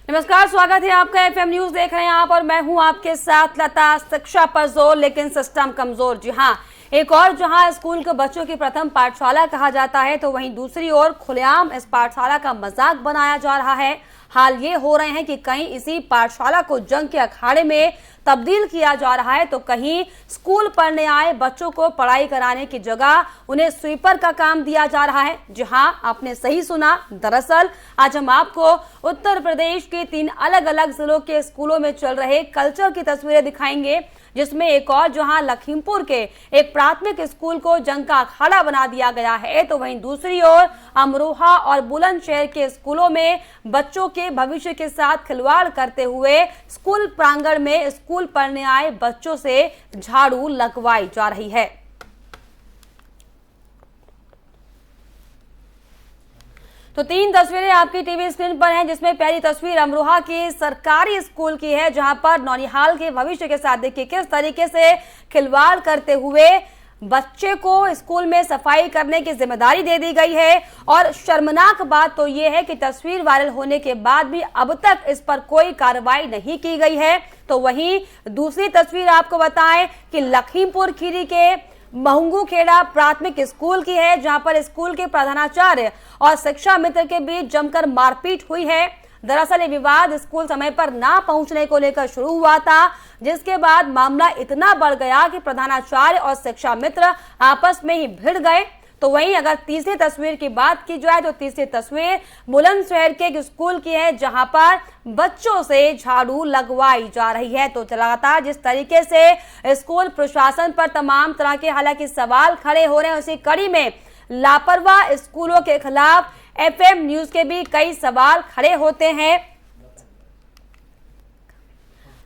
नमस्कार, स्वागत है आपका। एफएम न्यूज देख रहे हैं आप और मैं हूं आपके साथ लता। शिक्षा पर जोर लेकिन सिस्टम कमजोर। जी हां, एक और जहां स्कूल के बच्चों की प्रथम पाठशाला कहा जाता है तो वहीं दूसरी ओर खुलेआम इस पाठशाला का मजाक बनाया जा रहा है। हाल ये हो रहे हैं कि कहीं इसी पाठशाला को जंग के अखाड़े में तब्दील किया जा रहा है तो कहीं स्कूल पढ़ने आए बच्चों को पढ़ाई कराने की जगह उन्हें स्वीपर का काम दिया जा रहा है। जी हां, आपने सही सुना। दरअसल आज हम आपको उत्तर प्रदेश के 3 अलग अलग जिलों के स्कूलों में चल रहे कल्चर की तस्वीरें दिखाएंगे, जिसमें एक और जहां लखीमपुर के एक प्राथमिक स्कूल को जंग का अखाड़ा बना दिया गया है तो वहीं दूसरी ओर अमरोहा और बुलंदशहर के स्कूलों में बच्चों के भविष्य के साथ खिलवाड़ करते हुए स्कूल प्रांगण में स्कूल पढ़ने आए बच्चों से झाड़ू लगवाई जा रही है। तो 3 तस्वीरें आपकी टीवी स्क्रीन पर हैं, जिसमें पहली तस्वीर अमरोहा के सरकारी स्कूल की है, जहां पर नौनिहाल के भविष्य के साथ देखिए किस तरीके से खिलवाड़ करते हुए बच्चे को स्कूल में सफाई करने की जिम्मेदारी दे दी गई है। और शर्मनाक बात तो ये है कि तस्वीर वायरल होने के बाद भी अब तक इस पर कोई कार्रवाई नहीं की गई है। तो वहीं दूसरी तस्वीर आपको बताएं कि लखीमपुर खीरी के महंगू खेड़ा प्राथमिक स्कूल की है, जहां पर स्कूल के प्रधानाचार्य और शिक्षा मित्र के बीच जमकर मारपीट हुई है। दरअसल ये विवाद स्कूल समय पर ना पहुंचने को लेकर शुरू हुआ था, जिसके बाद मामला इतना बढ़ गया कि प्रधानाचार्य और शिक्षा मित्र आपस में ही भिड़ गए। तो वहीं अगर तीसरी तस्वीर की बात की जाए तो तीसरी तस्वीर बुलंदशहर के एक स्कूल की है, जहां पर बच्चों से झाड़ू लगवाई जा रही है। तो लगातार जिस तरीके से स्कूल प्रशासन पर तमाम तरह के हालांकि सवाल खड़े हो रहे हैं, उसी कड़ी में लापरवाह स्कूलों के खिलाफ एफएम न्यूज के भी कई सवाल खड़े होते हैं,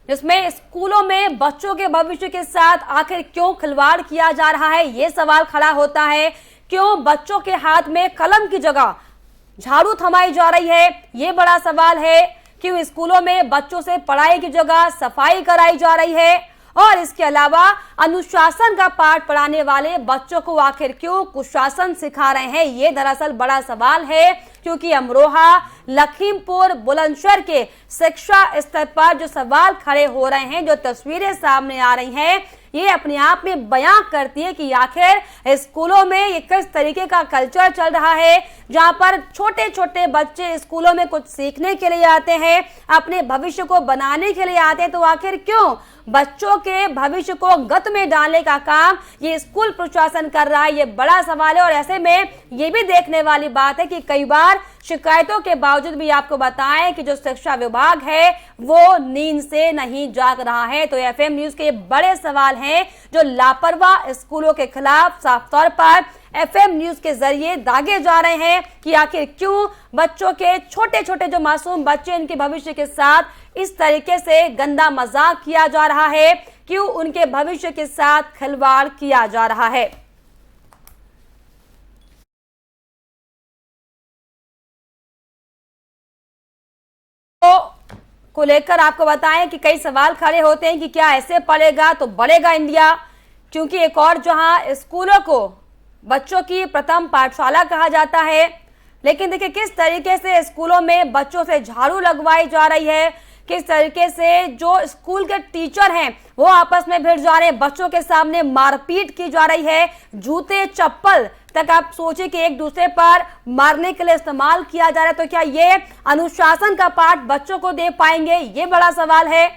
जिसमें स्कूलों में बच्चों के भविष्य के साथ आखिर क्यों खिलवाड़ किया जा रहा है, ये सवाल खड़ा होता है। क्यों बच्चों के हाथ में कलम की जगह झाड़ू थमाई जा रही है, ये बड़ा सवाल है। क्यों स्कूलों में बच्चों से पढ़ाई की जगह सफाई कराई जा रही है, और इसके अलावा अनुशासन का पाठ पढ़ाने वाले बच्चों को आखिर क्यों कुशासन सिखा रहे हैं, ये दरअसल बड़ा सवाल है। क्योंकि अमरोहा, लखीमपुर, बुलंदशहर के शिक्षा स्तर पर जो सवाल खड़े हो रहे हैं, जो तस्वीरें सामने आ रही हैं, ये अपने आप में बयां करती है कि आखिर स्कूलों में ये किस तरीके का कल्चर चल रहा है, जहां पर छोटे छोटे बच्चे स्कूलों में कुछ सीखने के लिए आते हैं, अपने भविष्य को बनाने के लिए आते हैं। तो आखिर क्यों बच्चों के भविष्य को गत में डालने का काम ये स्कूल प्रशासन कर रहा है, ये बड़ा सवाल है। और ऐसे में ये भी देखने वाली बात है कि कई बार शिकायतों के बावजूद भी आपको बताएं कि जो शिक्षा विभाग है वो नींद से नहीं जाग रहा है। तो एफएम न्यूज के बड़े सवाल हैं जो लापरवाह स्कूलों के खिलाफ साफ तौर पर एफएम न्यूज के जरिए दागे जा रहे हैं कि आखिर क्यों बच्चों के छोटे छोटे जो मासूम बच्चे, इनके भविष्य के साथ इस तरीके से गंदा मजाक किया जा रहा है, क्यों उनके भविष्य के साथ खिलवाड़ किया जा रहा है। को लेकर आपको बताएं कि कई सवाल खड़े होते हैं कि क्या ऐसे पढ़ेगा तो बढ़ेगा इंडिया। क्योंकि एक और जहां स्कूलों को बच्चों की प्रथम पाठशाला कहा जाता है, लेकिन देखिए किस तरीके से स्कूलों में बच्चों से झाड़ू लगवाई जा रही है, किस तरीके से जो स्कूल के टीचर हैं वो आपस में भिड़ जा रहे हैं, बच्चों के सामने मारपीट की जा रही है, जूते चप्पल तक आप सोचिए कि एक दूसरे पर मारने के लिए इस्तेमाल किया जा रहा है। तो क्या ये अनुशासन का पाठ बच्चों को दे पाएंगे, ये बड़ा सवाल है।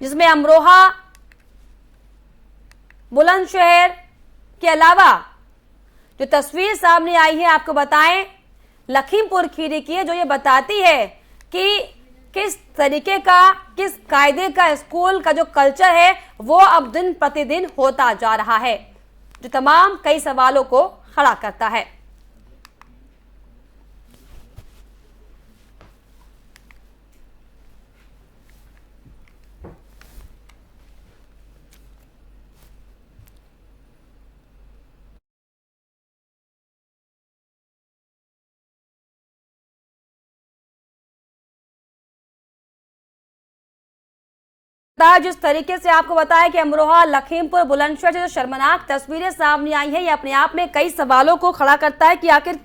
जिसमें अमरोहा, बुलंदशहर के अलावा जो तस्वीर सामने आई है आपको बताएं लखीमपुर खीरी की है, जो ये बताती है कि किस तरीके का, किस कायदे का स्कूल का जो कल्चर है वो अब दिन प्रतिदिन होता जा रहा है, जो तमाम कई सवालों को खड़ा करता है। जिस तरीके से आपको बताया कि अमरोहा, लखीमपुर, बुलंदशहर से जो शर्मनाक तस्वीरें सामने आई है, ये अपने आप में कई सवालों को खड़ा करता है कि आखिर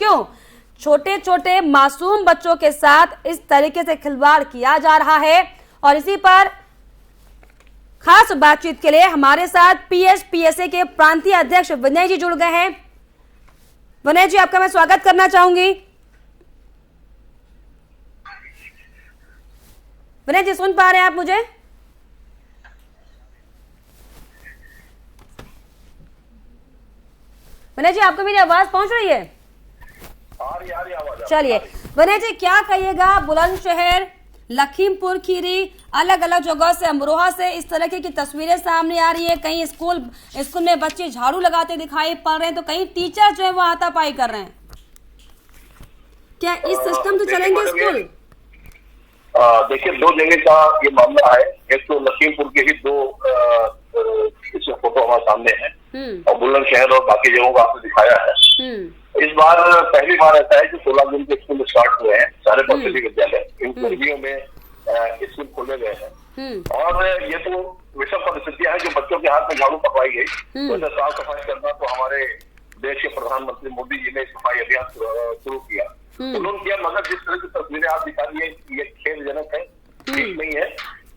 छोटे छोटे मासूम बच्चों के साथ इस तरीके से खिलवाड़ किया जा रहा है। और इसी पर खास बातचीत के लिए हमारे साथ पीएसपीएसए के प्रांतीय अध्यक्ष विनय जी जुड़ गए हैं। विनय जी, आपका मैं स्वागत करना चाहूंगी। विनय जी, सुन पा रहे हैं आप मुझे? विनय जी, आपको मेरी आवाज पहुंच रही है? चलिए विनय जी, क्या कहिएगा, बुलंदशहर, लखीमपुर खीरी, अलग अलग जगह से, अमरोहा से इस तरह की तस्वीरें सामने आ रही है। कहीं स्कूल में बच्चे झाड़ू लगाते दिखाई पड़ रहे हैं, तो कहीं टीचर जो है वो हाथापाई कर रहे हैं। क्या इस सिस्टम से चलेंगे स्कूल? देखिए, दो जगह का ये मामला है। एक तो लखीमपुर के ही दो फोटो हमारे सामने है और बुलंदशहर और बाकी जगहों को आपने दिखाया है। इस बार पहली बार ऐसा है कि 16 जून के स्कूल स्टार्ट हुए हैं सारे प्राथमिक विद्यालय। इन सर्दियों में स्कूल खोले गए हैं और ये तो विषम परिस्थितियां हैं जो बच्चों के हाथ में झाड़ू पकड़ाई गई। तो साफ सफाई करना तो हमारे देश के प्रधानमंत्री मोदी जी ने सफाई अभियान शुरू किया, उन्होंने किया। मगर जिस तरह की तस्वीरें आप दिखा रही है ये खेदजनक है, ठीक नहीं है।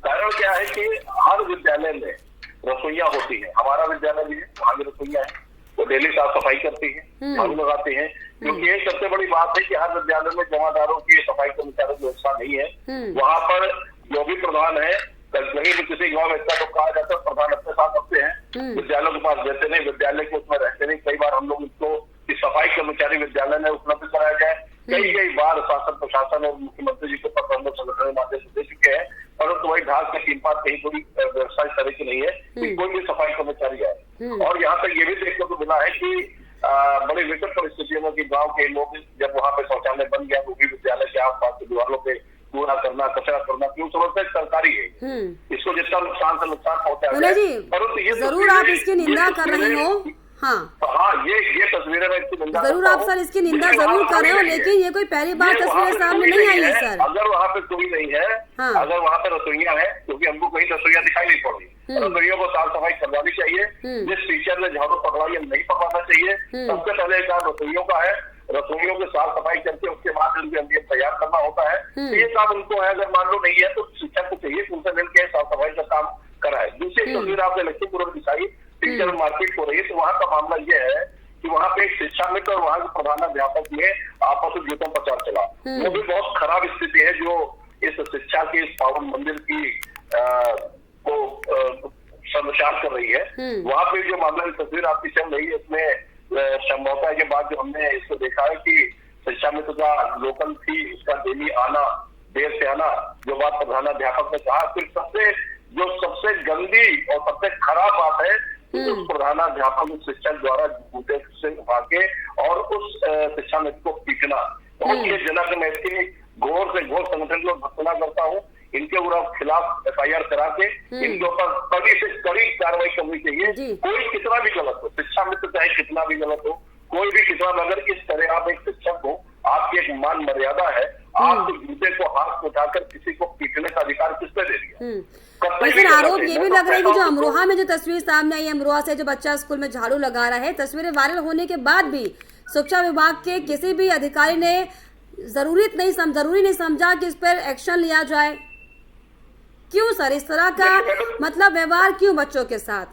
कारण क्या है कि हर विद्यालय में रसोइया होती है, हमारा विद्यालय भी है, वहाँ भी रसोइया है, वो डेली साफ सफाई करती है, झाड़ू लगाते हैं। क्योंकि ये सबसे बड़ी बात है कि हर विद्यालय में जमादारों की सफाई कर्मचारियों की व्यवस्था नहीं है। वहाँ पर जो भी प्रधान है, कहीं भी किसी गाँव में इतना तो कहा जाता है प्रधान अपने साथ रखते हैं, विद्यालयों के पास देते नहीं, विद्यालय के उसमें रहते नहीं। कई बार हम लोग इसको सफाई कर्मचारी विद्यालय में उपलब्ध कराया जाए, कई बार शासन प्रशासन और मुख्यमंत्री जी के पत्र हम लोग संगठन के माध्यम से दे चुके हैं, परंतु वही ढाक के तीन पास कहीं कोई व्यवस्था इस तरह की नहीं है कि कोई भी सफाई कर्मचारी आए। और यहाँ तक ये भी देखने को मिला है कि बड़ी विकट परिस्थितियों में कि गाँव के लोग जब वहाँ पे शौचालय बन गया तो भी विद्यालय के आसपास की दीवारों पे कूड़ा करना, कचरा करना, क्यों समझते हैं सरकारी है, इसको जितना नुकसान से नुकसान पहुंचा है। परंतु ये जरूर आप इसकी निंदा कर रहे हो। हाँ, ये तस्वीरें मैं इसकी निंदा जरूर, आप सर इसकी निंदा जरूर कर रहे हो, लेकिन ये कोई पहली बार तस्वीरें सामने नहीं आई है सर। अगर वहाँ पे कोई नहीं है, अगर वहाँ पे रसोइया है, क्योंकि हमको कहीं रसोइया दिखाई नहीं पड़ रही, रसोइयों को साफ सफाई करवानी चाहिए। जिस टीचर ने झाड़ू पकड़ाई नहीं पकड़ना चाहिए। सबसे पहले काम रसोइयों का है, रसोइयों की साफ सफाई करके उसके बाद उनके अंदर तैयार करना होता है। ये काम उनको है, अगर मान लो नहीं है तो शिक्षक को चाहिए कि उनसे मिलकर साफ सफाई का काम कराए। दूसरी तस्वीर आपने लखीमपुर में दिखाई, टीचर मारपीट हो रही है, तो वहाँ का मामला ये है कि वहाँ पे एक शिक्षा मित्र और वहाँ के प्रधानाध्यापक में आपस में जूतों प्रचार चला। वो भी बहुत खराब स्थिति है जो इस शिक्षा के इस पावन मंदिर की को संचार कर रही है। वहाँ पे जो मामला की तस्वीर आपकी चल रही है, इसमें संभवतः के बाद जो हमने इसको देखा है कि शिक्षा मित्र का लोकल थी, इसका डेली आना, देर से आना, जो बात प्रधानाध्यापक ने कहा। फिर सबसे गंदी और सबसे खराब बात है उस प्रधानाध्यापक उस शिक्षक द्वारा जूते से उठा के और उस शिक्षा मित्र को पीटना बहुत ही जनक। मैं इसकी घोर से घोर संगठन को भत्सना करता हूँ। इनके खिलाफ FIR करा के इनके ऊपर कड़ी से कड़ी कार्रवाई करनी चाहिए। कोई कितना भी गलत हो, शिक्षा मित्र चाहे कितना भी गलत हो, कोई भी कितना, मगर इस तरह आप एक शिक्षक हो, आपकी एक मान मर्यादा है, आप जूते को हाथ उठाकर किसी को पीटने का अधिकार किसने दे दिया? लेकिन आरोप ये भी लग रहा है कि जो अमरोहा में जो तस्वीर सामने आई है, अमरोहा से जो बच्चा स्कूल में झाड़ू लगा रहा है, तस्वीरें वायरल होने के बाद भी शिक्षा विभाग के किसी भी अधिकारी ने जरूरी नहीं समझा कि इस पर एक्शन लिया जाए। क्यों सर इस तरह का मतलब व्यवहार क्यों बच्चों के साथ?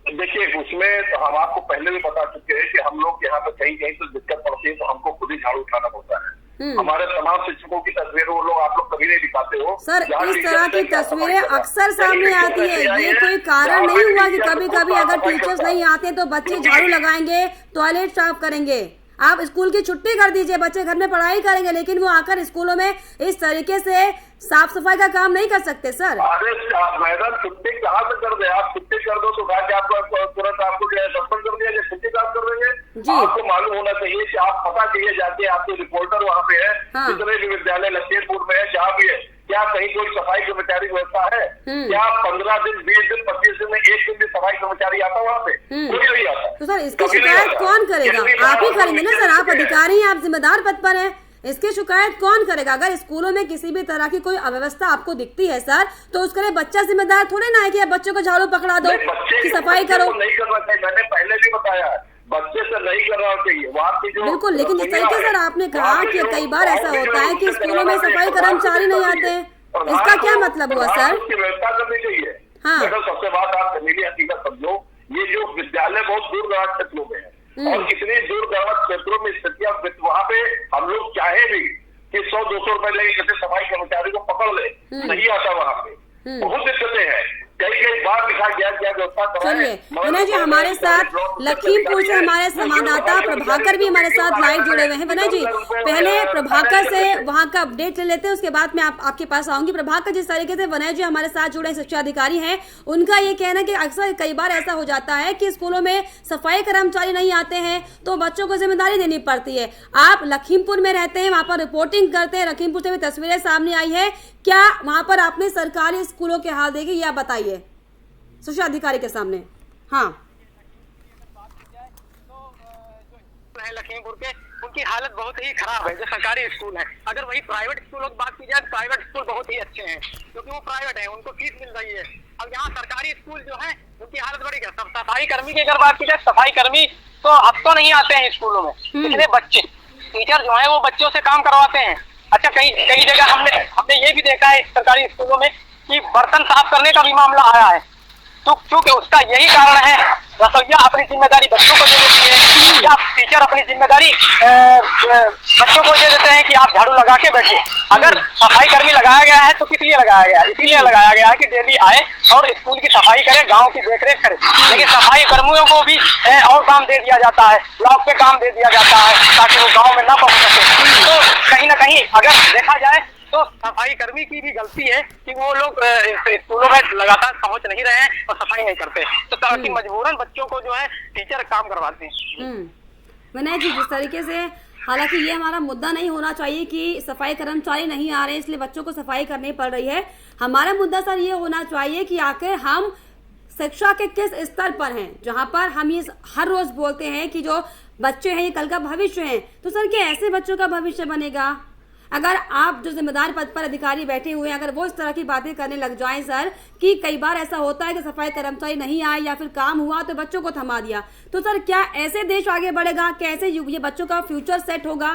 देखिए, उसमें तो हम आपको पहले भी बता चुके हैं कि हम लोग यहाँ पे कहीं तो दिक्कत पड़ती है तो हमको खुद ही झाड़ू उठाना पड़ता है। हमारे तमाम शिक्षकों की तस्वीरें वो लोग आप लोग कभी नहीं दिखाते हो सर। इस तरह की तस्वीरें अक्सर सामने आती है, ये कोई कारण नहीं हुआ कि कभी कभी अगर टीचर्स नहीं आते तो बच्चे झाड़ू लगाएंगे, टॉयलेट साफ करेंगे। आप स्कूल की छुट्टी कर दीजिए, बच्चे घर में पढ़ाई करेंगे, लेकिन वो आकर स्कूलों में इस तरीके से साफ सफाई का काम नहीं कर सकते सर। अरे मैडम, छुट्टी कहाँ से कर दे? आप छुट्टी कर दो तो आपको तुरंत आपको सस्पेंड कर दिया, छुट्टी काम कर देंगे। आपको मालूम होना चाहिए कि आप पता चाहिए जाके आपके रिपोर्टर वहाँ पे है, जितने भी विद्यालय लखीमपुर में है, जहाँ भी है, क्या कहीं कोई सफाई कर्मचारी व्यवस्था है? क्या 15 दिन 20 दिन 25 दिन में एक दिन भी सफाई कर्मचारी आता वहाँ पे? कोई नहीं आता। तो सर इसकी शिकायत कौन करेगा? आप ही करेंगे ना सर, आप अधिकारी हैं, आप जिम्मेदार पद पर हैं। इसकी शिकायत कौन करेगा? अगर स्कूलों में किसी भी तरह की कोई अव्यवस्था आपको दिखती है सर, तो उसके लिए बच्चा जिम्मेदार थोड़े ना है कि बच्चों को झाड़ू पकड़ा दो कि सफाई करो। नहीं करना चाहिए, मैंने पहले भी बताया। बच्चे से नहीं करना चाहिए। वहाँ की जो बिल्कुल, लेकिन जिस तरीके सर आपने कहा कि कई बार ऐसा होता है कि स्कूलों में सफाई कर्मचारी नहीं आते, इसका क्या मतलब हुआ सर? उसकी व्यवस्था करनी चाहिए। हाँ। सबसे बात आप मेरी हकीकत समझो, ये जो विद्यालय बहुत दूर दराज क्षेत्रों में है और इतनी दूर दराज क्षेत्रों में स्थितियां, वहाँ पे हम लोग चाहे भी कि 100-200 रुपए लेके जैसे सफाई कर्मचारी को पकड़ ले, नहीं आता वहाँ पे। बहुत दिक्कतें हैं, कई बार लिखा गया व्यवस्था। चलिए विनय जी, हमारे साथ लखीमपुर से हमारे संवाददाता प्रभाकर भी हमारे साथ लाइव जुड़े हुए हैं। विनय जी, पहले प्रभाकर से वहां का अपडेट ले लेते हैं, उसके बाद मैं आपके पास आऊंगी। प्रभाकर, जिस तरीके से विनय जी हमारे साथ जुड़े शिक्षा अधिकारी हैं, उनका ये कहना है कि अक्सर कई बार ऐसा हो जाता है कि स्कूलों में सफाई कर्मचारी नहीं आते हैं तो बच्चों को जिम्मेदारी देनी पड़ती है। आप लखीमपुर में रहते हैं, वहां पर रिपोर्टिंग करते हैं, लखीमपुर से भी तस्वीरें सामने आई है, क्या वहां पर आपने सरकारी स्कूलों के हाल देखे, या बताइए शिक्षा अधिकारी के सामने। हाँ, लखीमपुर के उनकी हालत बहुत ही खराब है जो सरकारी स्कूल है। अगर वही प्राइवेट स्कूलों की बात की जाए, प्राइवेट स्कूल बहुत ही अच्छे हैं क्योंकि वो प्राइवेट है, उनको फीस मिल रही है। अब यहाँ सरकारी स्कूल जो है उनकी हालत बड़ी है। सफाई कर्मी की अगर बात की जाए, सफाई कर्मी तो हफ्तों नहीं आते हैं स्कूलों में। इतने बच्चे, टीचर जो है वो बच्चों से काम करवाते हैं। अच्छा, कई जगह हमने ये भी देखा है सरकारी स्कूलों में कि बर्तन साफ करने का भी मामला आया है। तो क्योंकि उसका यही कारण है, रसोइया अपनी जिम्मेदारी बच्चों को दे देती है या टीचर अपनी जिम्मेदारी बच्चों को दे देते हैं कि आप झाड़ू लगा के बैठिए। अगर सफाई कर्मी लगाया गया है तो किस लिए लगाया गया है? इसलिए लगाया गया है कि डेली आए और स्कूल की सफाई करे, गांव की देखरेख करे। लेकिन सफाई कर्मियों को भी और काम दे दिया जाता है, ब्लॉक पे काम दे दिया जाता है ताकि वो गाँव में ना पहुंच सके। तो कहीं ना कहीं अगर देखा जाए तो सफाई कर्मी की भी गलती है कि वो लोग स्कूलों में लगातार पहुंच नहीं रहे हैं और सफाई नहीं करते, तो ताकि मजबूरन बच्चों को जो है टीचर काम करवाते हैं। विनय जी, जिस तरीके से, हालांकि ये हमारा मुद्दा नहीं होना चाहिए कि सफाई कर्मचारी नहीं आ रहे इसलिए बच्चों को सफाई करनी पड़ रही है। हमारा मुद्दा सर ये होना चाहिए कि आखिर हम शिक्षा के किस स्तर पर हैं, जहां पर हम ये हर रोज बोलते हैं कि जो बच्चे हैं ये कल का भविष्य है। तो सर क्या ऐसे बच्चों का भविष्य बनेगा अगर आप जो जिम्मेदार पद पर अधिकारी बैठे हुए हैं अगर वो इस तरह की बातें करने लग जाएं सर, कि कई बार ऐसा होता है कि सफाई कर्मचारी नहीं आए या फिर काम हुआ तो बच्चों को थमा दिया, तो सर क्या ऐसे देश आगे बढ़ेगा? कैसे ये बच्चों का फ्यूचर सेट होगा?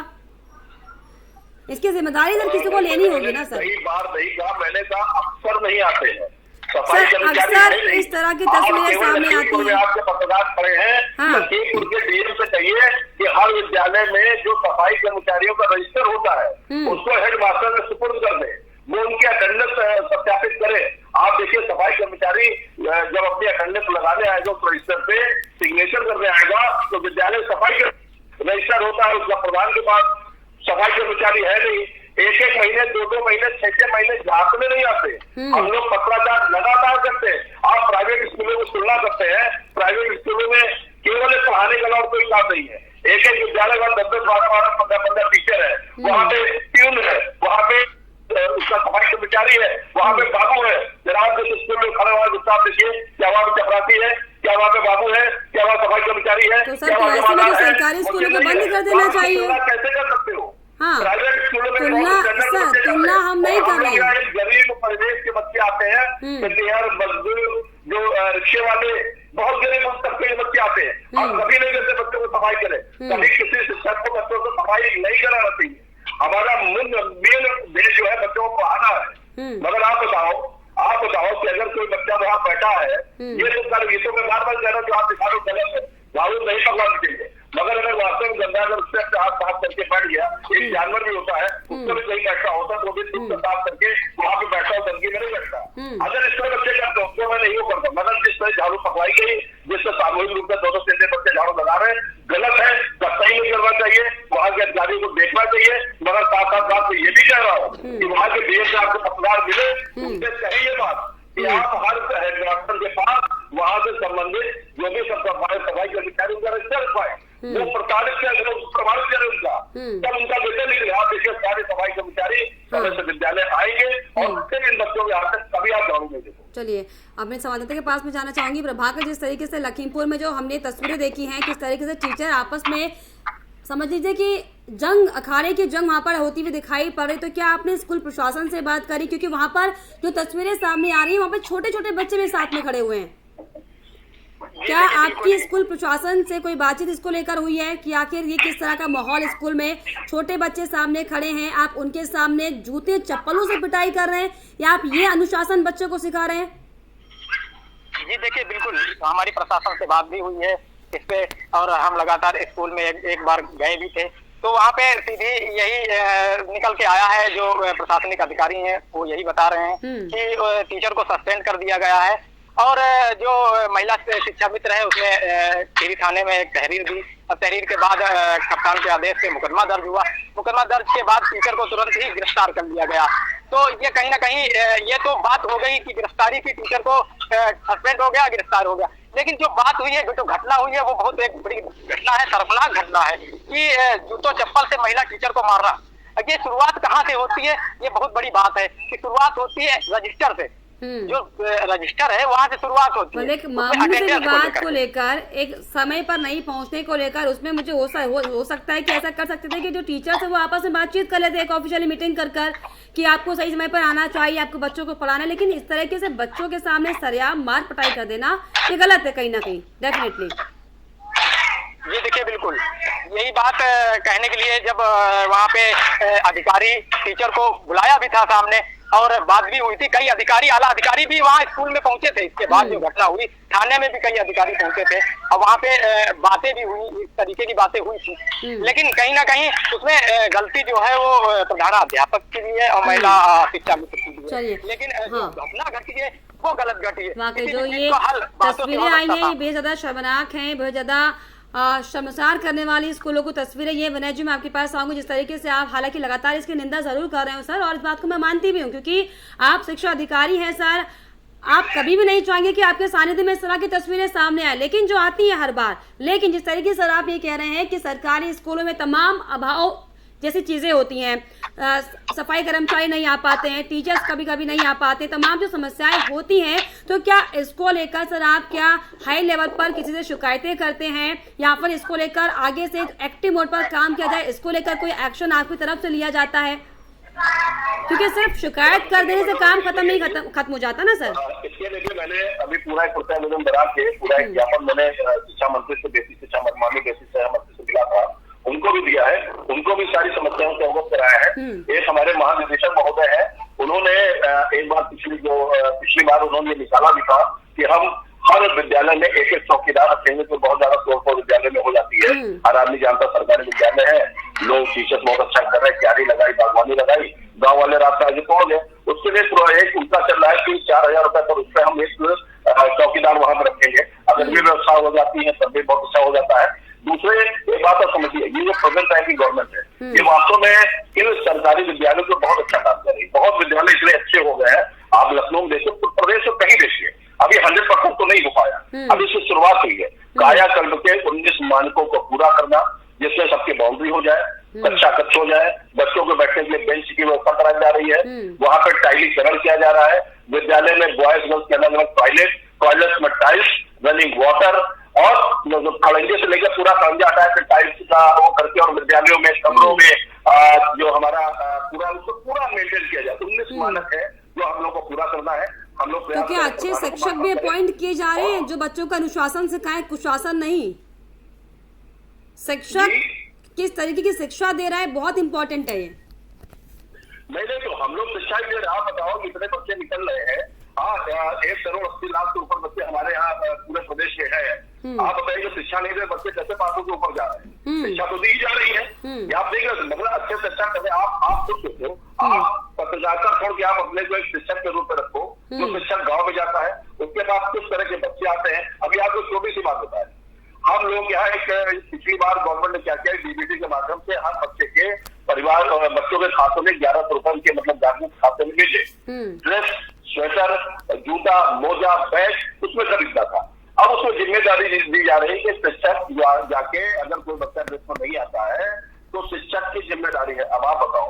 इसकी जिम्मेदारी सर किसी को लेनी होगी ना सर। कई बार नहीं कहा, मैंने कहा अक्सर नहीं आते हैं सर, अक्सर इस तरह की तस्वीरें सामने आती हैं। आपके पत्रकार खड़े हैं, लखीमपुर के डीएम से कहिए कि हर विद्यालय में जो सफाई कर्मचारियों का रजिस्टर होता है उसको हेड मास्टर में सुपुर्द कर दे, वो उनकी अटेंडेंस सत्यापित करे। आप देखिए सफाई कर्मचारी जब अपनी अटेंडेंस लगाने आएगा उस रजिस्टर पे सिग्नेचर करने आएगा तो विद्यालय सफाई रजिस्टर होता है, उसका प्रधान के पास सफाई कर्मचारी है नहीं। एक महीने, 2 महीने, 6 महीने झांकने नहीं आते। हम लोग पत्राचार लगातार करते हैं। आप प्राइवेट स्कूलों में तुलना करते हैं, प्राइवेट स्कूलों में केवल पढ़ाने का और कोई काम नहीं है। एक विद्यालय का 10-10, 12-12, 15-15 टीचर है, वहाँ पे प्यून है, वहाँ पे उसका सफाई कर्मचारी है, वहाँ पे बाबू है। जनाब जिस स्कूल में खड़े हुआ गुस्सा देखिए, क्या वहाँ पे चपरासी है, क्या वहाँ पे बाबू है, क्या वहाँ सफाई कर्मचारी है? तो सर ऐसे में सरकारी स्कूलों को बंद कर देना चाहिए। कैसे कर सकते हो? हाँ, प्राइवेट स्कूलों में तुलना हम नहीं कर रहे हैं। गरीब परिवेश के बच्चे आते हैं, बिहार मजदूर, जो रिक्शे वाले, बहुत गरीब तबके के बच्चे आते हैं। हम कभी नहीं करते बच्चों को सफाई करें, कभी किसी शिक्षक को बच्चों को सफाई नहीं कराना चाहिए। हमारा मेन उद्देश्य जो है बच्चों को पढ़ाना है। मगर आप बताओ कि अगर कोई बच्चा वहाँ बैठा है, ये तो कर गीतों में बार-बार कह रहा जो आप दिखा रहे हो गलत है, झाड़ू नहीं पकड़ना चाहिए। मगर अगर वास्तव में गंदा अगर उससे हाथ साफ करके बैठ गया, एक जानवर भी होता है उसको भी कहीं बैठा होता है तो भी खुद साफ करके वहाँ पे बैठा हो, गंदगी में नहीं बैठता। अगर इस तरह बच्चे करते हो तो मैं नहीं वो करता। मगर जिस तरह झाड़ू पकड़ाई गई, जिससे सामूहिक रूप में 200-300 बच्चे झाड़ू लगा रहे हैं, गलत है, सही नहीं करना चाहिए। वहाँ के अधिकारी को देखना चाहिए। मगर साथ बात में ये भी कह रहा हूँ कि वहाँ के डीएम से आपको पत्रकार मिले, उनसे कहिए बात कि आप हर हेडमास्टर के पास वहाँ से संबंधित जो भी सफाई कर्मचारी उनका रजिस्टर रखवाए, वो प्रताड़ित प्रभावित करें उनका, तब उनका वेतन निकले। आप देखिए सारे सफाई कर्मचारी समय से विद्यालय आएंगे और फिर इन बच्चों के हाथ कभी आप झाड़ू नहीं देखो। चलिए, अब मैं संवाददाता के पास में जाना चाहूंगी। प्रभाकर, जिस तरीके से लखीमपुर में जो हमने तस्वीरें देखी हैं, किस तरीके से टीचर आपस में समझ लीजिए कि जंग, अखाड़े की जंग वहां पर होती हुई दिखाई पड़ रही, तो क्या आपने स्कूल प्रशासन से बात करी? क्योंकि वहां पर जो तस्वीरें सामने आ रही है वहां पर छोटे छोटे बच्चे भी साथ में खड़े हुए हैं। क्या आपकी स्कूल प्रशासन से कोई बातचीत इसको लेकर हुई है कि आखिर ये किस तरह का माहौल स्कूल में, छोटे बच्चे सामने खड़े हैं, आप उनके सामने जूते चप्पलों से पिटाई कर रहे हैं या आप ये अनुशासन बच्चों को सिखा रहे हैं? जी देखिए, बिल्कुल हमारी प्रशासन से बात भी हुई है इस पे, और हम लगातार स्कूल में एक बार गए भी थे, तो वहाँ पे सीधी यही निकल के आया है। जो प्रशासनिक अधिकारी हैं वो यही बता रहे हैं कि टीचर को सस्पेंड कर दिया गया है, और जो महिला शिक्षा मित्र है उसने टिहरी थाने में एक तहरीर दी, और तहरीर के बाद कप्तान के आदेश से मुकदमा दर्ज हुआ। मुकदमा दर्ज के बाद टीचर को तुरंत ही गिरफ्तार कर लिया गया। तो ये कहीं ना कहीं ये तो बात हो गई कि गिरफ्तारी की, टीचर को सस्पेंड हो गया, गिरफ्तार हो गया, लेकिन जो बात हुई है, जो घटना हुई है वो बहुत एक बड़ी घटना है, शर्मनाक घटना है कि जूतों चप्पल से महिला टीचर को मारना। ये शुरुआत कहाँ से होती है, ये बहुत बड़ी बात है कि शुरुआत होती है रजिस्टर से, जो रजिस्टर है वहाँ से शुरुआत होती है। एक मामूली से विवाद को लेकर, एक समय पर नहीं पहुँचने को लेकर, उसमें मुझे हो सकता है कि ऐसा कर सकते थे कि जो टीचर्स है वो आपस में बातचीत कर लेते, एक ऑफिशियली मीटिंग कर कि आपको सही समय पर आना चाहिए, आपको बच्चों को पढ़ाना, लेकिन इस तरीके से बच्चों के सामने सरेआम मार पिटाई कर देना ये गलत है कहीं ना कहीं, डेफिनेटली। ये देखिए, बिल्कुल यही बात कहने के लिए जब वहाँ पे अधिकारी टीचर को बुलाया भी था सामने, और बात भी हुई थी, कई अधिकारी, आला अधिकारी भी वहाँ स्कूल में पहुंचे थे। इसके बाद जो घटना हुई, थाने में भी कई अधिकारी पहुंचे थे, और वहाँ पे बातें भी हुई, इस तरीके की बातें हुई थी, लेकिन कहीं ना कहीं उसमें गलती जो है वो प्रधानाध्यापक की भी है और महिला शिक्षा मित्र की भी है, लेकिन घटना घटी है वो गलत घटी है। वाकई जो ये तस्वीरें आई हैं ये बेहद ज्यादा शर्मनाक हैं, बहुत ज्यादा शर्मसार करने वाली स्कूलों को तस्वीरें। ये विनय जी, मैं आपके पास आऊंगी, जिस तरीके से आप हालांकि लगातार इसकी निंदा जरूर कर रहे हो सर, और इस बात को मैं मानती भी हूँ क्योंकि आप शिक्षा अधिकारी हैं सर, आप कभी भी नहीं चाहेंगे कि आपके सानिध्य में इस तरह की तस्वीरें सामने आए, लेकिन जो आती है हर बार। लेकिन जिस तरीके से आप ये कह रहे हैं कि सरकारी स्कूलों में तमाम अभाव जैसी चीजें होती हैं, सफाई कर्मचारी नहीं आ पाते हैं, टीचर्स कभी कभी नहीं आ पाते, तमाम जो समस्याएं होती हैं, तो क्या इसको लेकर सर आप क्या हाई लेवल पर किसी से शिकायतें करते हैं या फिर इसको लेकर आगे से एक्टिव मोड पर काम किया जाए, इसको लेकर कोई एक्शन आपकी तरफ से लिया जाता है? क्योंकि सिर्फ शिकायत कर देने से काम खत्म हो जाता ना सर। इसके लिए मैंने अभी पूरा एक प्रतिवेदन बना के पूरा एक ज्ञापन मैंने शिक्षा मंत्री से, बेसिक शिक्षा मनमानी बेसिक शिक्षा मंत्री से मिला था, उनको भी दिया है, उनको भी सारी समस्याओं से अवगत कराया है। एक हमारे महानिदेशक महोदय है, उन्होंने एक बार पिछली बार उन्होंने निकाला भी था कि हम हर विद्यालय में एक चौकीदार रखेंगे, तो बहुत ज्यादा तोड़फोड़ विद्यालय में हो जाती है। हर आदमी जानता सरकारी विद्यालय है, लोग टीचर्स बहुत अच्छा कर रहे हैं, क्यारी लगाई, बागवानी लगाई, गाँव वाले रास्ता आगे तोड़ गए, उसके लिए एक उनका चल रहा है 3-4 हजार रुपए पर, उस पर हम एक चौकीदार वहां पर रखेंगे। अगर ये व्यवस्था हो जाती है तब भी बहुत अच्छा हो जाता है। दूसरे एक बात और समझिए, ये जो प्रेजेंट टाइम की गवर्नमेंट है ये वास्तव में इन सरकारी विद्यालयों को बहुत अच्छा काम कर रही है। बहुत विद्यालय इतने अच्छे हो गए हैं, आप लखनऊ में देखिए, उत्तर प्रदेश में कहीं देखिए, अभी 100% तो नहीं हो पाया, अभी इसकी शुरुआत हुई है। कायाकल्प के 19 मानकों को पूरा करना, जिससे सबकी बाउंड्री हो जाए, कच्चा कच्च हो जाए, बच्चों को बैठने के लिए बेंच की व्यवस्था कराई जा रही है, वहाँ पर टाइलीकरण किया जा रहा है, विद्यालय में बॉयज गर्ल्स के अलग अलग टॉयलेट में टाइल्स, रनिंग वाटर, और खड़ंजे से लेकर पूरा खड़ंजा हटाया फिर टाइल्स का वो करके, और विद्यालयों में कमरों में जो हमारा पूरा उसको पूरा मेंटेन किया जाए। 19 मानक है जो हम लोग को पूरा करना है। हम लोग तो क्या अच्छे शिक्षक भी अपॉइंट किए जा रहे हैं जो बच्चों का अनुशासन सिखाए, कुशासन नहीं? शिक्षक किस तरीके की शिक्षा दे रहा है, बहुत इंपॉर्टेंट है ये। नहीं तो हम लोग शिक्षा दे रहे हैं। आप बताओ कितने बच्चे निकल रहे हैं? 1,80,00,000 से ऊपर बच्चे हमारे यहाँ पूरे प्रदेश के हैं। आप बताइए, जो शिक्षा नहीं दे बच्चे कैसे पासों के ऊपर जा रहे हैं? शिक्षा तो दी जा रही है, आप देख रहे, मतलब अच्छे से अच्छा करें। आप खुद सोचो, आप पत्रकारिता छोड़ के आप अपने को एक शिक्षक के रूप में रखो, जो शिक्षक गाँव में जाता है, उसके पास किस तरह के बच्चे आते हैं। अभी आपको छोटी सी बात बताए, हम लोग यहाँ एक पिछली बार गवर्नमेंट ने क्या किया, डीबीटी के माध्यम से हर बच्चे के परिवार और बच्चों के खातों में 1100 रुपए के मतलब गार्जियन खाते में भेजे, ड्रेस, स्वेटर, जूता, मोजा, बैग उसमें खरीदना था। अब उसमें जिम्मेदारी दी जा रही है कि शिक्षक जाके अगर कोई बच्चा ड्रेस में नहीं आता है तो शिक्षक की जिम्मेदारी है। अब आप बताओ,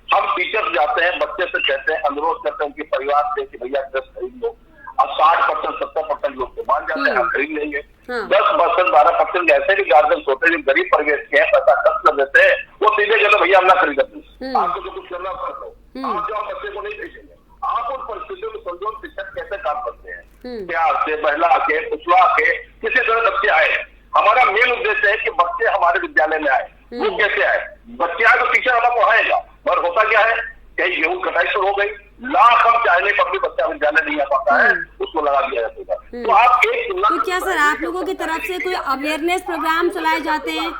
हम टीचर्स जाते हैं, बच्चे से कहते हैं, अनुरोध करते हैं उनके परिवार से कि भैया ड्रेस खरीद लो। अब 60%, 70% लोग तो मान जाते हैं, हम खरीद लेंगे। 10%, 12% ऐसे भी गार्जियन होते हैं जो गरीब परिवेश के हैं, पैसा खर्च कर देते हैं, वो सीधे कहते भैया हम ना खरीदते, आपको जो कुछ करना कर दो, आप जो बच्चे को नहीं भेजेंगे। आप उन परिस्थितियों में समझो शिक्षक कैसे काम करते हैं। प्यार से, बहला के, पुछला के, किसी तरह बच्चे आए। हमारा मेन उद्देश्य है कि बच्चे हमारे विद्यालय में आए। वो कैसे आए? बच्चे आए तो टीचर हमें पढ़ाएगा, मगर होता क्या है, कहीं गेहूं कटाई शुरू हो गई, लाख हम चाहने पर भी बच्चा विद्यालय नहीं आ पाता है, उसको लगा दिया जाता है। तो आप एक तो क्या सर आप लोगों की तरफ से कोई अवेयरनेस प्रोग्राम चलाए जाते हैं?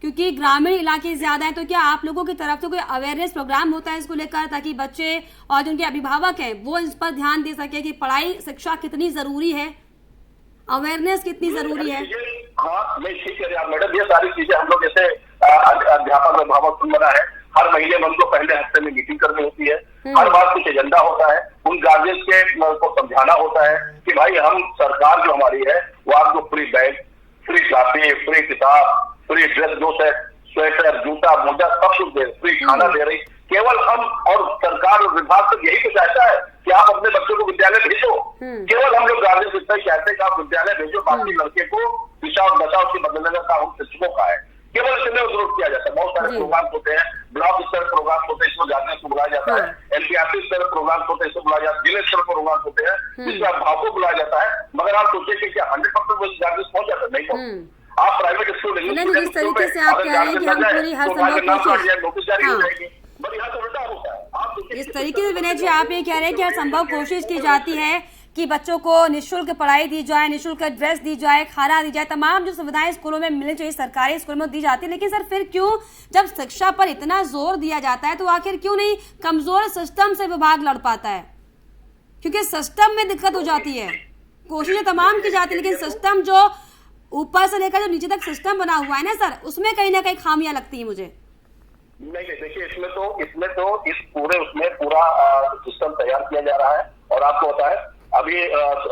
क्योंकि ग्रामीण इलाके ज्यादा है, तो क्या आप लोगों की तरफ से कोई अवेयरनेस प्रोग्राम होता है इसको लेकर, ताकि बच्चे और जिनके अभिभावक हैं वो इस पर ध्यान दे सके कि पढ़ाई शिक्षा कितनी जरूरी है, अवेयरनेस कितनी जरूरी है? हाँ, नहीं ठीक है मैडम, ये सारी चीजें हम लोग जैसे अध्यापक अभिभावक बना है, हर महीने में उनको पहले हफ्ते में मीटिंग करनी होती है, हर बार कुछ एजेंडा होता है, उन गार्जियंस के को समझाना होता है कि भाई हम सरकार जो हमारी है वो आपको free bag, free copy, free किताब, फ्री ड्रेस, जो स्वेटर, जूता, मोजा सब कुछ दे, फ्री खाना दे रही। केवल हम और सरकार और विभाग तो यही तो चाहता है कि आप अपने बच्चों को विद्यालय भेजो। केवल हम लोग गार्जियन इतना ही चाहते हैं कि आप विद्यालय भेजो, बाकी लड़के को दिशा और दशा उसकी बदलने का काम शिक्षकों का है। केवल इसमें अनुरोध किया जाता है। बहुत सारे प्रोग्राम होते हैं, ब्लॉक स्तर प्रोग्राम होते हैं, इसमें गार्जियन को बुलाया जाता है, एलपीआरसी स्तर प्रोग्राम होते हैं, इसमें बुलाया जाता है, जिले स्तर प्रोग्राम होते हैं, जिसमें अभिभावकों को बुलाया जाता है। मगर आप सोचे कि क्या 100% गार्जियन पहुंच जाता है? नहीं पहुंच। आप प्राइवेट स्कूल जिस तरीके से आप कह रहे हैं कि हम पूरी हर संभव नोटिस जारी हो जाएगी, पर यहाँ तो उल्टा होता है। आप इस तरीके से विनय जी आप ये कह रहे हैं कि हर संभव कोशिश की जाती है कि बच्चों को निःशुल्क पढ़ाई दी जाए, निःशुल्क ड्रेस दी जाए, खाना दी जाए, तमाम जो सुविधाएं स्कूलों में मिलनी चाहिए सरकारी स्कूलों में दी जाती है। लेकिन सर फिर क्यों जब शिक्षा पर इतना जोर दिया जाता है तो आखिर क्यों नहीं कमजोर सिस्टम से विभाग लड़ पाता है? क्योंकि सिस्टम में दिक्कत हो जाती है, कोशिशें तमाम की जाती है, लेकिन सिस्टम जो ऊपर से लेकर जो नीचे तक सिस्टम बना हुआ है ना सर, उसमें कहीं ना कहीं खामियां लगती है मुझे। नहीं देखिए, इसमें तो इस पूरा सिस्टम तैयार किया जा रहा है। और आपको पता है अभी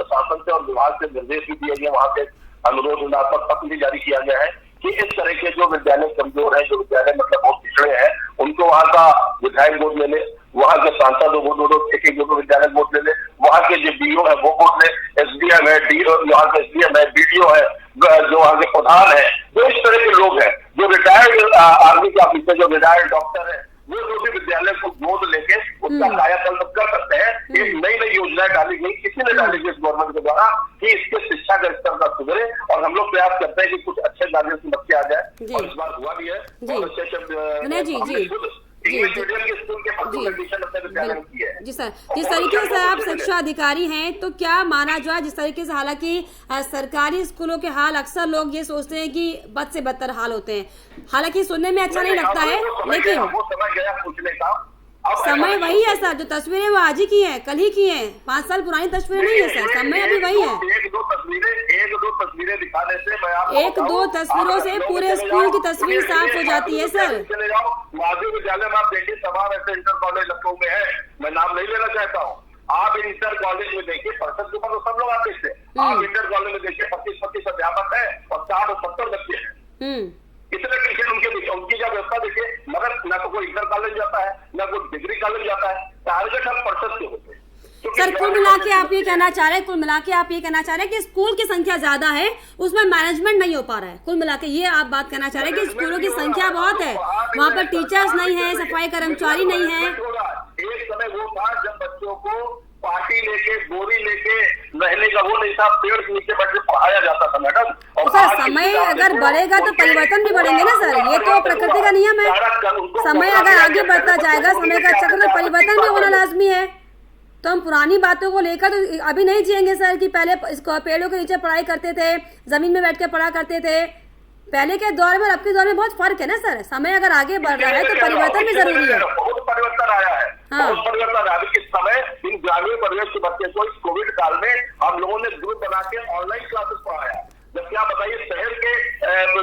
शासन से और विभाग से निर्देश भी दिए गए, वहां से अनुरोधात्मक पत्र भी जारी किया गया है कि इस तरह के जो विद्यालय कमजोर है, जो विद्यालय मतलब बहुत पिछड़े हैं, उनको वहाँ का विधायक बोर्ड ले ले, वहाँ के सांसद एक दो विद्यालय बोर्ड ले ले, वहाँ के जो डीओ है वो बोर्ड ले, एसडीएम है, यहाँ के एसडीएम है, बीडीओ है, जो वहाँ के प्रधान है, जो इस तरह के लोग हैं, जो रिटायर्ड आर्मी के ऑफिसर, जो रिटायर्ड डॉक्टर है, वो लोग भी विद्यालय को गोद लेके उसका कायाकल्प कर सकते हैं। एक नई योजनाएं डाली गई, किसी ने डाली गई इस गवर्नमेंट के द्वारा कि इसके शिक्षा का स्तर का सुधरे, और हम लोग प्रयास करते हैं कि कुछ अच्छे गार्जियन से बच्चे आ जाए, और इस बार हुआ भी है। जी सर, जिस तरीके से आप शिक्षा अधिकारी हैं तो क्या माना जाए, जिस तरीके से हालांकि सरकारी स्कूलों के हाल अक्सर लोग ये सोचते हैं कि बद से बदतर हाल होते हैं, हालांकि सुनने में अच्छा नहीं लगता है, लेकिन समय वही है सर, जो तस्वीरें वो आज ही की हैं, कल ही की हैं, 5 साल पुरानी तस्वीरें नहीं है सर, समय अभी वही है। एक दो तस्वीरें दिखाने से मैं आपको एक दो तस्वीरों से पूरे स्कूल की तस्वीर साफ हो जाती है सर। चले जाओ माध्यमिक विद्यालय में, आप देखिए तमाम ऐसे इंटर कॉलेज लखनऊ में है, मैं नाम नहीं लेना चाहता हूँ। आप इंटर कॉलेज में देखिए, परिषद के ऊपर तो सब लोग आते थे, आप इंटर कॉलेज में देखिए 25-25 अध्यापक है और 60-70 बच्चे हैं। इतने टीचर उनकी जब व्यवस्था देखिए, मगर न तो कोई इंटर कॉलेज जाता है, न कोई डिग्री कॉलेज जाता है, टारगेट हम परिषद के होते हैं। सर कुल मिला के आप ये कहना चाह रहे हैं कि स्कूल की संख्या ज्यादा है, उसमें मैनेजमेंट नहीं हो पा रहा है, कुल मिला के ये आप बात कहना चाह रहे हैं कि स्कूलों की संख्या बहुत है, वहाँ पर टीचर्स नहीं है, सफाई कर्मचारी नहीं है। एक समय वो था जब बच्चों को पार्टी लेके, बोरी लेके रहने का वो नहीं था, पेड़ के नीचे बैठ के पढ़ाया जाता था मैडम। और सर समय अगर बढ़ेगा तो परिवर्तन भी बढ़ेंगे ना सर, ये तो प्रकृति का नियम है, समय अगर आगे बढ़ता जाएगा, समय का चक्र में परिवर्तन भी होना लाजमी है। तो हम पुरानी बातों को लेकर तो अभी नहीं जिएंगे सर कि पहले पेड़ों के नीचे पढ़ाई करते थे, जमीन में बैठ के पढ़ा करते थे, पहले के दौर में और अब के दौर में बहुत फर्क है ना सर। समय अगर आगे बढ़ रहा है तो परिवर्तन भी जरूरी है। बहुत परिवर्तन आया है, बहुत परिवर्तन आया। इस समय इन ग्रामीण परिवेश के बच्चे को इस कोविड काल में हम लोगों ने ग्रुप बना के ऑनलाइन क्लासेस पढ़ाया। जबकि आप बताइए शहर के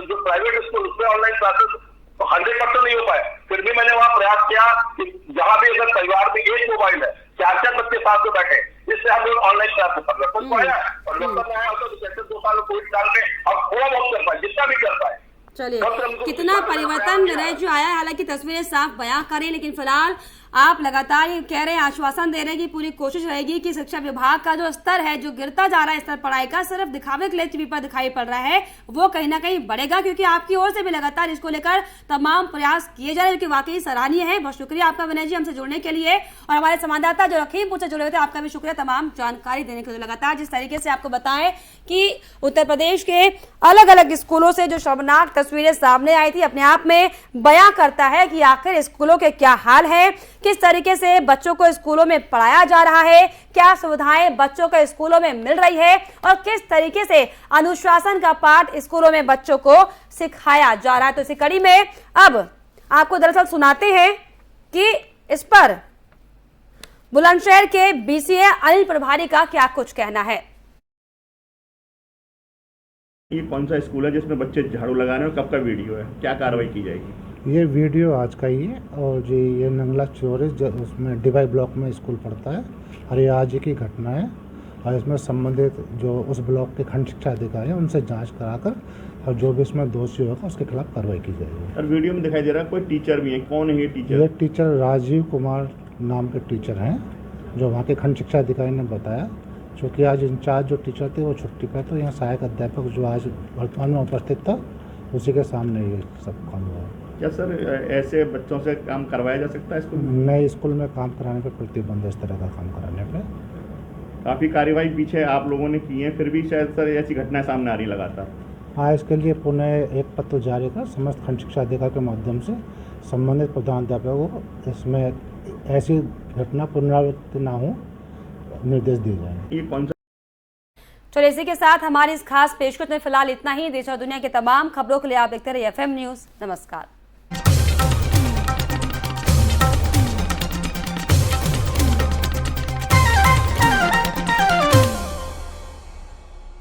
जो प्राइवेट स्कूल उसमें ऑनलाइन क्लासेस 100% नहीं हो पाए, फिर भी मैंने वहाँ प्रयास किया कि जहाँ भी अगर परिवार में एक मोबाइल है, 4-4 बच्चे साथ में बैठे, इससे हम लोग ऑनलाइन क्लास में परिवर्तन आया। परिवर्तन आया तो पिछले 2 साल कोविड काल में हम थोड़ा बहुत कर पाए, जितना भी कर पाए। चलिए कितना परिवर्तन जो आया है, हालांकि तस्वीरें साफ बयां करें, लेकिन फिलहाल आप लगातार ये कह रहे हैं, आश्वासन दे रहे हैं कि पूरी कोशिश रहेगी कि शिक्षा विभाग का जो स्तर है, जो गिरता जा रहा है स्तर पढ़ाई का, सिर्फ दिखावे के लिए टीवी पर दिखाई पड़ रहा है, वो कहीं ना कहीं बढ़ेगा, क्योंकि आपकी ओर से भी लगातार इसको लेकर तमाम प्रयास किए जा रहे हैं, जो कि वाकई सराहनीय है। बहुत शुक्रिया आपका विनय जी हमसे जुड़ने के लिए, और हमारे संवाददाता जो लखीमपुर से जुड़े हुए थे, आपका भी शुक्रिया तमाम जानकारी देने के लिए। लगातार जिस तरीके से आपको बताएं कि उत्तर प्रदेश के अलग अलग स्कूलों से जो शर्मनाक तस्वीरें सामने आई थी, अपने आप में बयां करता है कि आखिर स्कूलों के क्या हाल है, किस तरीके से बच्चों को स्कूलों में पढ़ाया जा रहा है, क्या सुविधाएं बच्चों को स्कूलों में मिल रही है, और किस तरीके से अनुशासन का पाठ स्कूलों में बच्चों को सिखाया जा रहा है। तो इसी कड़ी में अब आपको दरअसल सुनाते हैं कि इस पर बुलंदशहर के बीसीए अनिल प्रभारी का क्या कुछ कहना है। ये कौन सा स्कूल है जिसमें बच्चे झाड़ू लगा रहे हैं, और कब का वीडियो है, क्या कार्रवाई की जाएगी? ये वीडियो आज का ही है, और जी ये नंगला चौरिस उसमें डिवाई ब्लॉक में स्कूल पढ़ता है, और ये आज की घटना है, और इसमें संबंधित जो उस ब्लॉक के खंड शिक्षा अधिकारी हैं उनसे जांच कराकर और जो भी इसमें दोषी होगा उसके खिलाफ कार्रवाई की जाएगी। और वीडियो में दिखाई दे रहा है कोई टीचर भी है, कौन है ये टीचर? ये टीचर राजीव कुमार नाम के टीचर हैं, जो वहाँ के खंड शिक्षा अधिकारी ने बताया। चूँकि आज इंचार्ज जो टीचर थे वो छुट्टी पर, तो यहाँ सहायक अध्यापक जो आज वर्तमान में उपस्थित था उसी के सामने ये सब काम हुआ। क्या सर ऐसे बच्चों से काम करवाया जा सकता है स्कूल में? नए स्कूल में काम कराने पर प्रतिबंध है, इस तरह का काम कराने पर। काफ़ी कार्रवाई पीछे आप लोगों ने की है, फिर भी शायद सर ऐसी घटनाएं सामने आ रही लगातार। हाँ, इसके लिए पुनः एक पत्र जारी कर समस्त खंड शिक्षा अधिकारी के माध्यम से संबंधित प्रधानाध्यापकों को इसमें ऐसी घटना पुनरावृत्ति ना हो निर्देश दिए जाएंगे। ये कौन सा? चलिए, इसी के साथ हमारी इस खास पेशकश में फिलहाल इतना ही। देश और दुनिया की तमाम खबरों के लिए आप देखते रहिए FM न्यूज़। नमस्कार।